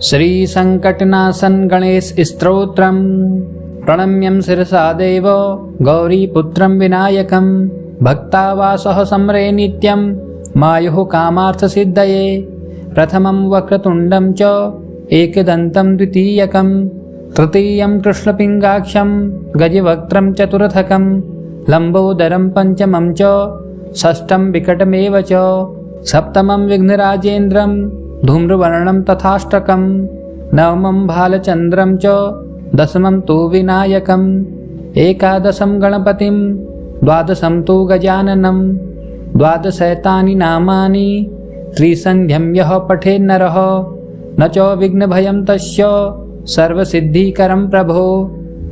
श्रीसङ्कटनाशन गणेशस्तोत्रम् प्रणम्यं शिरसा देव गौरीपुत्रं विनायकं भक्तावासः सम्रे नित्यं मायुः कामार्थसिद्धये। प्रथमं वक्रतुण्डं च एकदन्तं द्वितीयकं तृतीयं कृष्णपिङ्गाक्षं गजवक्त्रं चतुर्थकं लम्बोदरं पञ्चमं च षष्ठं विकटमेव च सप्तमं विघ्नराजेन्द्रं धूम्रवर्णं तथाष्टकं नवमं भालचन्द्रं च दशमं तु विनायकम् एकादशं गणपतिं द्वादशं तु गजाननं द्वादशैतानि नामानि त्रिसन्ध्यं यः पठेन्नरः न च विघ्नभयं तस्य सर्वसिद्धिकरं प्रभो।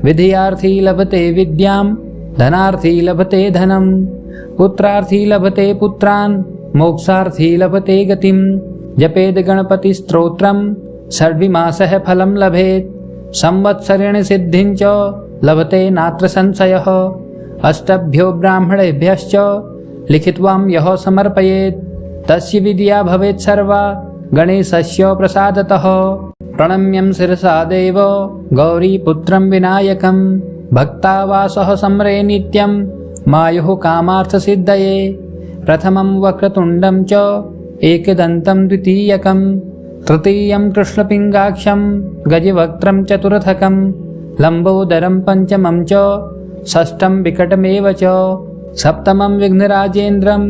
विधियार्थी लभते विद्यां धनार्थी लभते धनं पुत्रार्थी लभते पुत्रान् मोक्षार्थी लभते गतिं। जपेद गणपति स्तोत्रं षड्विमासः फलं लभेत् संवत्सरेण सिद्धिं च लभते नात्र संशयः। अष्टभ्यो ब्राह्मणेभ्यश्च लिखित्वां यः समर्पयेत् तस्य विद्या भवेत् सर्वा गणेशस्य प्रसादतः। प्रणम्यं शिरसा देव गौरीपुत्रं विनायकं भक्तावासः सम्रे नित्यं मायुः कामार्थसिद्धये। प्रथमं वक्रतुण्डं च एकदन्तं द्वितीयकं तृतीयं कृष्णपिङ्गाक्षं गजवक्त्रं चतुर्थकं लम्बोदरं पञ्चमं च षष्ठं विकटमेव च सप्तमं विघ्नराजेन्द्रं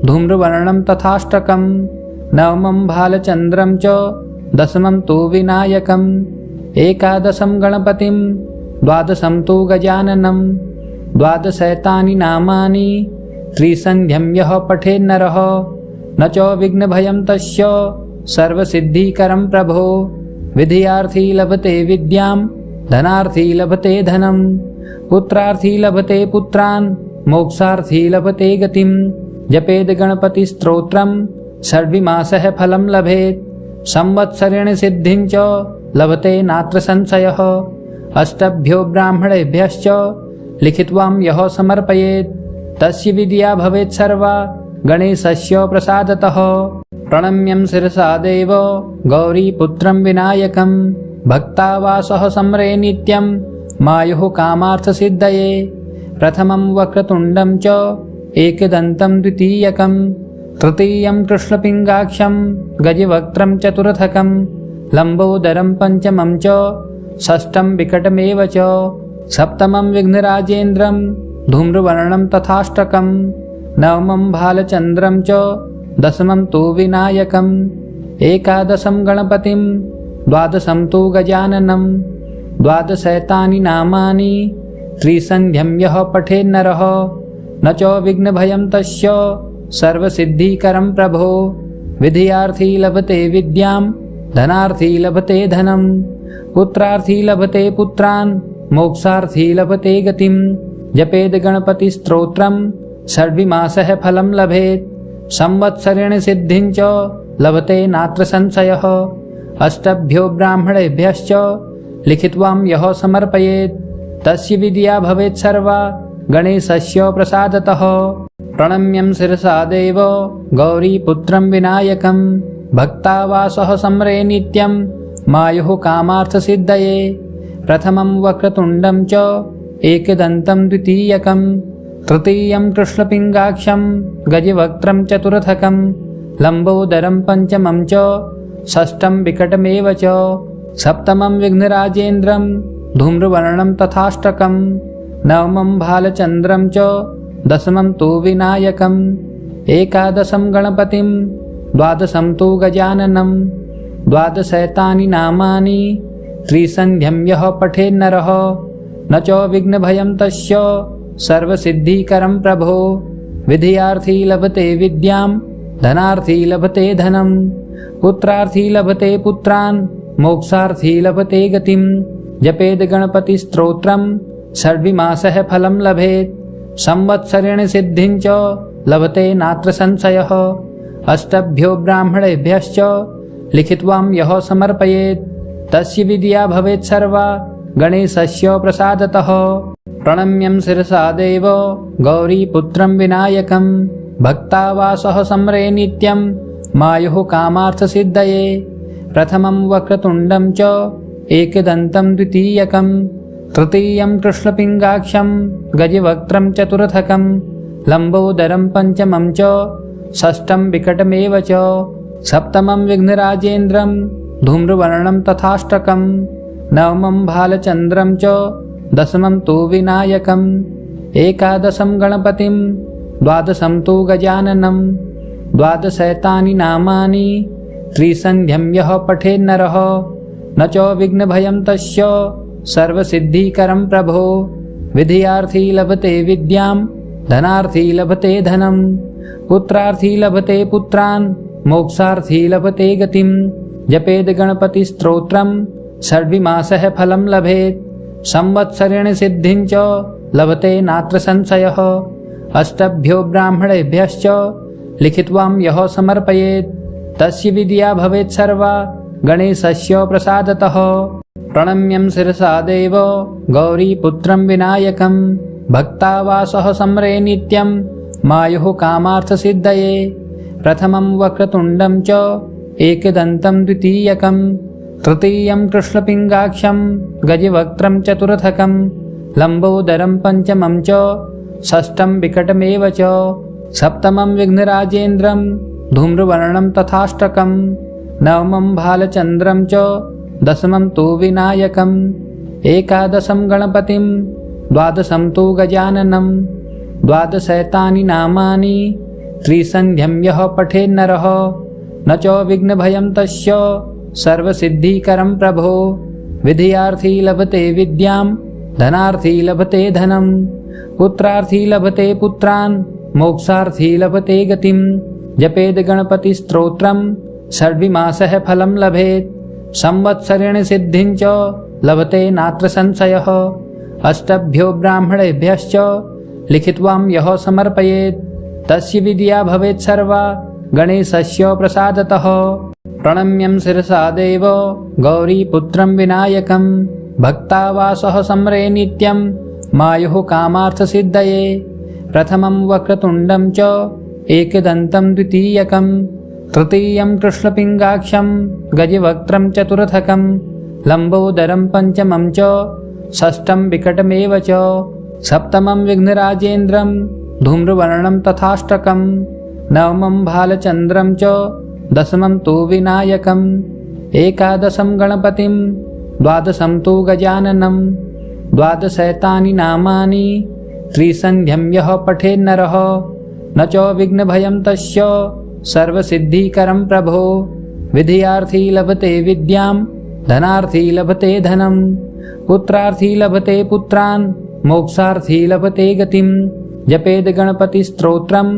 धूम्रवर्णं तथाष्टकं नवमं भालचन्द्रं च दशमं तु विनायकम् एकादशं गणपतिं द्वादशं तु गजाननं द्वादशैतानि नामानि त्रिसन्ध्यं यः पठेन्नरः न च विघ्नभयं तस्य सर्वसिद्धिकरं प्रभो। विधियार्थी लभते विद्यां धनार्थी लभते धनं पुत्रार्थी लभते पुत्रान् मोक्षार्थी लभते गतिं। जपेद गणपति स्तोत्रं षड्विमासः फलं लभेत् संवत्सरेण सिद्धिं च लभते नात्र संशयः। अष्टभ्यो ब्राह्मणेभ्यश्च लिखित्वां यः समर्पयेत् तस्य विद्या भवेत् सर्वा गणेशस्य प्रसादतः। प्रणम्यं शिरसा देव गौरीपुत्रं विनायकं भक्तावासः सम्रे नित्यं मायुः कामार्थसिद्धये। प्रथमं वक्रतुण्डं च एकदन्तं द्वितीयकं तृतीयं कृष्णपिङ्गाक्षं गजवक्त्रं चतुर्थकं लम्बोदरं पञ्चमं च षष्ठं विकटमेव च सप्तमं विघ्नराजेन्द्रं धूम्रवर्णं तथाष्टकं नवमं भालचन्द्रं च दशमं तु विनायकम् एकादशं गणपतिं द्वादशं तु गजाननं द्वादशैतानि नामानि त्रिसन्ध्यं यः पठेन्नरः न च विघ्नभयं तस्य सर्वसिद्धिकरं प्रभो। विधियार्थी लभते विद्यां धनार्थी लभते धनं पुत्रार्थी लभते पुत्रान् मोक्षार्थी लभते गतिं। जपेद गणपति स्तोत्रं षड्विमासः फलं लभेत् संवत्सरेण सिद्धिं च लभते नात्र संशयः। अष्टभ्यो ब्राह्मणेभ्यश्च लिखित्वां यः समर्पयेत् तस्य विद्या भवेत् सर्वा गणेशस्य प्रसादतः। प्रणम्यं शिरसा देव गौरीपुत्रं विनायकं भक्तावासः सम्रे नित्यं मायुः कामार्थसिद्धये। प्रथमं वक्रतुण्डं च एकदन्तं द्वितीयकं तृतीयं कृष्णपिङ्गाक्षं गजवक्त्रं चतुर्थकं लम्बोदरं पञ्चमं च षष्ठं विकटमेव च सप्तमं विघ्नराजेन्द्रं धूम्रवर्णं तथाष्टकं नवमं भालचन्द्रं च दशमं तु विनायकम् एकादशं गणपतिं द्वादशं तु गजाननं द्वादशैतानि नामानि त्रिसन्ध्यं यः पठेन्नरः न च विघ्नभयं तस्य सर्वसिद्धिकरं प्रभो। विधियार्थी लभते विद्यां धनार्थी लभते धनं पुत्रार्थी लभते पुत्रान् मोक्षार्थी लभते गतिं। जपेद गणपति स्तोत्रं षड्विमासः फलं लभेत् संवत्सरेण सिद्धिं च लभते नात्र संशयः। अष्टभ्यो ब्राह्मणेभ्यश्च लिखित्वां यः समर्पयेत् तस्य विद्या भवेत् सर्वा गणेशस्य प्रसादतः। प्रणम्यं शिरसा देव गौरीपुत्रं विनायकं भक्तावासः सम्रे नित्यं मायुः कामार्थसिद्धये। प्रथमं वक्रतुण्डं च एकदन्तं द्वितीयकं तृतीयं कृष्णपिङ्गाक्षं गजवक्त्रं चतुर्थकं लम्बोदरं पञ्चमं च षष्ठं विकटमेव च सप्तमं विघ्नराजेन्द्रं धूम्रवर्णं तथाष्टकं नवमं भालचन्द्रं च दशमं तु विनायकम् एकादशं गणपतिं द्वादशं तु गजाननं द्वादशैतानि नामानि त्रिसन्ध्यं यः पठेन्नरः न च विघ्नभयं तस्य सर्वसिद्धिकरं प्रभो विद्यार्थी लभते विद्यां धनार्थी लभते धनं पुत्रार्थी लभते पुत्रान् मोक्षार्थी लभते गतिं जपेद गणपतिस्तोत्रं षड्विमासः फलं लभेत् संवत्सरेण सिद्धिं च लभते नात्र संशयः अष्टभ्यो ब्राह्मणेभ्यश्च लिखित्वां यः समर्पयेत् तस्य विद्या भवेत् सर्वा गणेशस्य प्रसादतः प्रणम्यं शिरसा देव गौरीपुत्रं विनायकं भक्तावासः सम्रे नित्यं मायुः कामार्थसिद्धये प्रथमं वक्रतुण्डं च एकदन्तं द्वितीयकं तृतीयं कृष्णपिङ्गाक्षं गजवक्त्रं चतुर्थकं लम्बोदरं पञ्चमं च षष्ठं विकटमेव च सप्तमं विघ्नराजेन्द्रं धूम्रवर्णं तथाष्टकं नवमं भालचन्द्रं च दशमं तु विनायकम् एकादशं गणपतिं द्वादशं तु गजाननं द्वादशैतानि नामानि त्रिसन्ध्यं यः पठेन्नरः न च विघ्नभयं तस्य सर्वसिद्धिकरं प्रभो विद्यार्थी लभते विद्यां धनार्थी लभते धनं पुत्रार्थी लभते पुत्रान् मोक्षार्थी लभते गतिं जपेद गणपतिस्तोत्रं षड्विमासः फलं लभेत् संवत्सरेण सिद्धिं च लभते नात्र संशयः अष्टभ्यो ब्राह्मणेभ्यश्च लिखित्वां यः समर्पयेत् तस्य विद्या भवेत् सर्वा गणेशस्य प्रसादतः प्रणम्यं शिरसा देव गौरीपुत्रं विनायकं भक्तावासः सम्रे नित्यं मायुः कामार्थसिद्धये प्रथमं वक्रतुण्डं च एकदन्तं द्वितीयकं तृतीयं कृष्णपिङ्गाक्षं गजवक्त्रं चतुर्थकं लम्बोदरं पञ्चमं च षष्ठं विकटमेव च सप्तमं विघ्नराजेन्द्रं धूम्रवर्णं तथाष्टकं नवमं भालचन्द्रं च दशमं तु विनायकम् एकादशं गणपतिं द्वादशं तु गजाननं द्वादशैतानि नामानि त्रिसन्ध्यं यः पठेन्नरः न च विघ्नभयं तस्य सर्वसिद्धिकरं प्रभो विद्यार्थी लभते विद्यां धनार्थी लभते धनं पुत्रार्थी लभते पुत्रान् मोक्षार्थी लभते गतिं जपेद गणपतिस्तोत्रं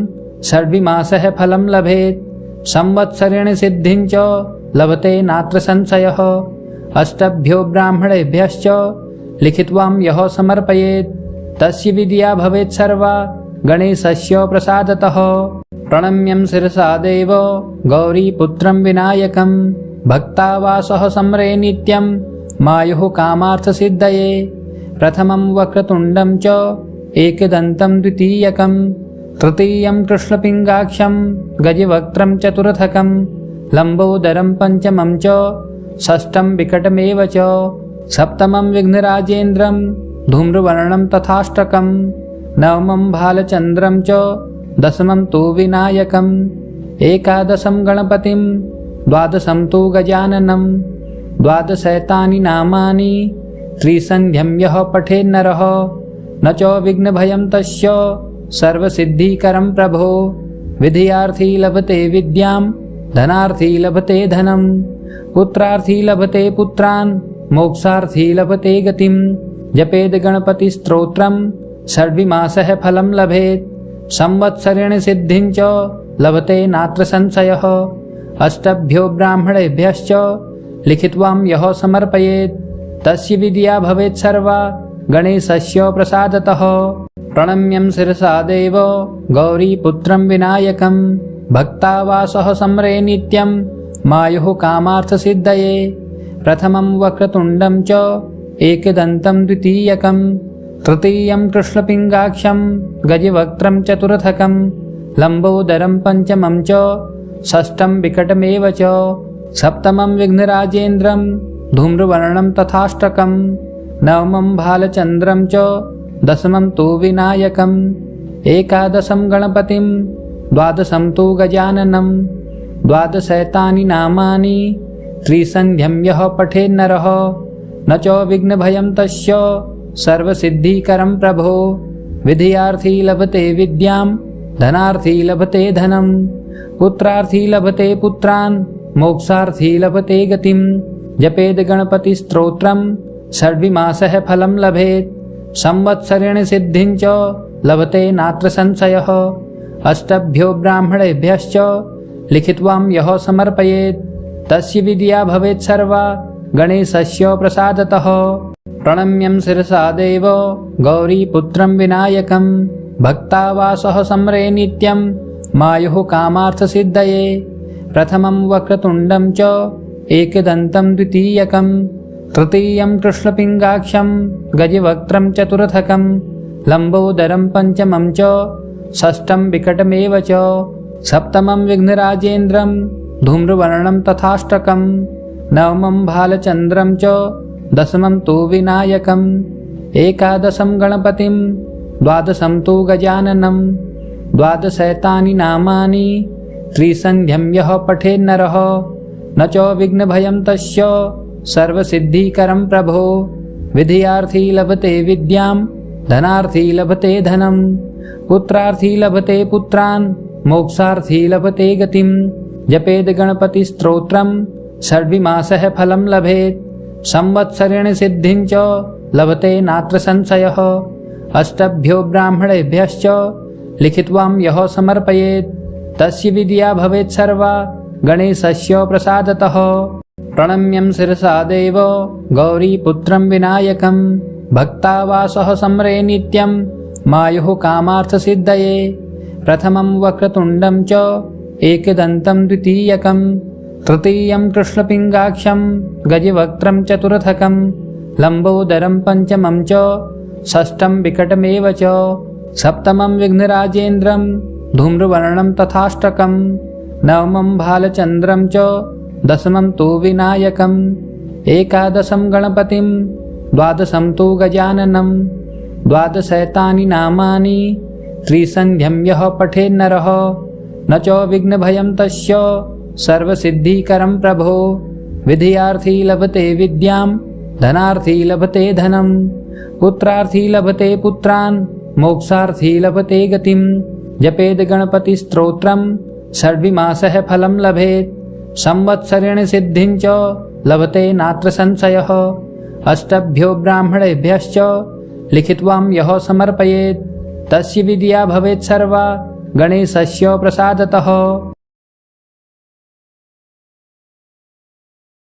षड्विमासः फलं लभेत् संवत्सरेण सिद्धिं च लभते नात्र संशयः अष्टभ्यो ब्राह्मणेभ्यश्च लिखित्वां यः समर्पयेत् तस्य विद्या भवेत् सर्वा गणेशस्य प्रसादतः प्रणम्यं शिरसा देव गौरीपुत्रं विनायकं भक्तावासः सम्रे नित्यं मायुः कामार्थसिद्धये प्रथमं वक्रतुण्डं च एकदन्तं द्वितीयकं तृतीयं कृष्णपिङ्गाक्षं गजवक्त्रं चतुर्थकं लम्बोदरं पञ्चमं च षष्ठं विकटमेव च सप्तमं विघ्नराजेन्द्रं धूम्रवर्णं तथाष्टकं नवमं भालचन्द्रं च दशमं तु विनायकम् एकादशं गणपतिं द्वादशं तु गजाननं द्वादशैतानि नामानि त्रिसन्ध्यं यः पठेन्नरः न च विघ्नभयं तस्य सर्वसिद्धिकरं प्रभो विद्यार्थी लभते विद्यां धनार्थी लभते धनं पुत्रार्थी लभते पुत्रान् मोक्षार्थी लभते गतिं जपेद गणपतिस्तोत्रं षड्विमासः फलं लभेत् संवत्सरेण सिद्धिं च लभते नात्र संशयः अष्टभ्यो ब्राह्मणेभ्यश्च लिखित्वां यः समर्पयेत् तस्य विद्या भवेत् सर्वा गणेशस्य प्रसादतः प्रणम्यं शिरसा देव गौरीपुत्रं विनायकं भक्तावासः सम्रे नित्यं मायुः कामार्थसिद्धये प्रथमं वक्रतुण्डं च एकदन्तं द्वितीयकं तृतीयं कृष्णपिङ्गाक्षं गजवक्त्रं चतुर्थकं लम्बोदरं पञ्चमं च षष्ठं विकटमेव च सप्तमं विघ्नराजेन्द्रं धूम्रवर्णं तथाष्टकं नवमं भालचन्द्रं च दशमं तु विनायकम् एकादशं गणपतिं द्वादशं तु गजाननं द्वादशैतानि नामानि त्रिसन्ध्यं यः पठेन्नरः न च विघ्नभयं तस्य सर्वसिद्धिकरं प्रभो विधियार्थी लभते विद्यां धनार्थी लभते धनं पुत्रार्थी लभते पुत्रान् मोक्षार्थी लभते गतिं जपेद गणपतिस्तोत्रं षड्विमासः फलं लभेत् संवत्सरेण सिद्धिं च लभते नात्र संशयः अष्टभ्यो ब्राह्मणेभ्यश्च लिखित्वां यः समर्पयेत् तस्य विद्या भवेत् सर्वा गणेशस्य प्रसादतः प्रणम्यं शिरसा देव गौरीपुत्रं विनायकं भक्तावासः सम्रे नित्यं मायुः कामार्थसिद्धये प्रथमं वक्रतुण्डं च एकदन्तं द्वितीयकं तृतीयं कृष्णपिङ्गाक्षं गजवक्त्रं चतुर्थकं लम्बोदरं पञ्चमं च षष्ठं विकटमेव च सप्तमं विघ्नराजेन्द्रं धूम्रवर्णं तथाष्टकं नवमं भालचन्द्रं च दशमं तु विनायकम् एकादशं गणपतिं द्वादशं तु गजाननं द्वादशैतानि नामानि त्रिसन्ध्यं यः पठेन्नरः न च विघ्नभयं तस्य सर्वसिद्धिकरं प्रभो विधियार्थी लभते विद्यां धनार्थी लभते धनं पुत्रार्थी लभते पुत्रान् मोक्षार्थी लभते गतिं जपेद गणपतिस्तोत्रं षड्विमासः फलं लभेत् संवत्सरेण सिद्धिं च लभते नात्र संशयः अष्टभ्यो ब्राह्मणेभ्यश्च लिखित्वां यः समर्पयेत् तस्य विद्या भवेत् सर्वा गणेशस्य प्रसादतः प्रणम्यं शिरसा देव गौरीपुत्रं विनायकं भक्तावासः सम्रे नित्यं मायुः कामार्थसिद्धये प्रथमं वक्रतुण्डं च एकदन्तं द्वितीयकं तृतीयं कृष्णपिङ्गाक्षं गजवक्त्रं चतुर्थकं लम्बोदरं पञ्चमं च षष्ठं विकटमेव च सप्तमं विघ्नराजेन्द्रं धूम्रवर्णं तथाष्टकं नवमं भालचन्द्रं च दशमं तु विनायकम् एकादशं गणपतिं द्वादशं तु गजाननं द्वादशैतानि नामानि त्रिसन्ध्यं यः पठेन्नरः न च विघ्नभयं तस्य सर्वसिद्धिकरं प्रभो विधियार्थी लभते विद्यां धनार्थी लभते धनं पुत्रार्थी लभते पुत्रान् मोक्षार्थी लभते गतिं जपेद गणपतिस्तोत्रं षड्विमासः फलं लभेत् संवत्सरेण सिद्धिं च लभते नात्र संशयः अष्टभ्यो ब्राह्मणेभ्यश्च लिखित्वां यः समर्पयेत् तस्य विद्या भवेत् सर्वा गणेशस्य प्रसादतः